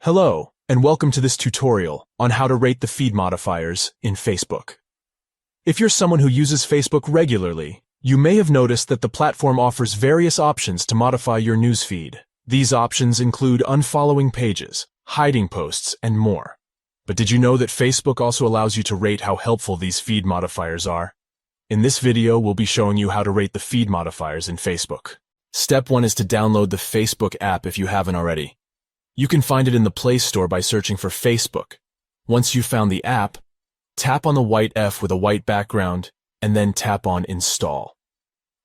Hello, and welcome to this tutorial on how to rate the feed modifiers in Facebook. If you're someone who uses Facebook regularly, you may have noticed that the platform offers various options to modify your newsfeed. These options include unfollowing pages, hiding posts, and more. But did you know that Facebook also allows you to rate how helpful these feed modifiers are? In this video, we'll be showing you how to rate the feed modifiers in Facebook. Step 1 is to download the Facebook app if you haven't already. You can find it in the Play Store by searching for Facebook. Once you've found the app, tap on the white F with a white background, and then tap on Install.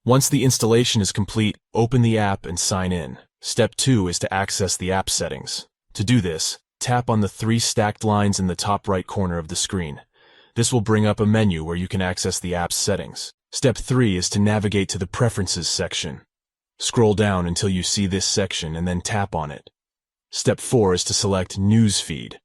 Once the installation is complete, open the app and sign in. Step 2 is to access the app settings. To do this, tap on the 3 stacked lines in the top right corner of the screen. This will bring up a menu where you can access the app's settings. Step 3 is to navigate to the Preferences section. Scroll down until you see this section and then tap on it. Step 4 is to select Newsfeed.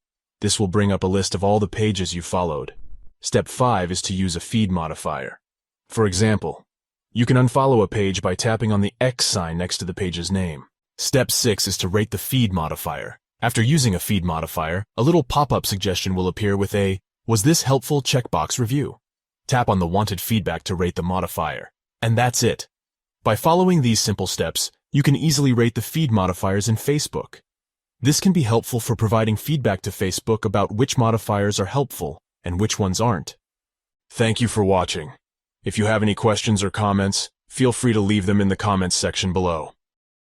This will bring up a list of all the pages you followed. Step 5 is to use a feed modifier. For example, you can unfollow a page by tapping on the X sign next to the page's name. Step 6 is to rate the feed modifier. After using a feed modifier, a little pop-up suggestion will appear with a "Was this helpful?" checkbox review. Tap on the wanted feedback to rate the modifier. And that's it. By following these simple steps, you can easily rate the feed modifiers in Facebook. This can be helpful for providing feedback to Facebook about which modifiers are helpful and which ones aren't. Thank you for watching. If you have any questions or comments, feel free to leave them in the comments section below.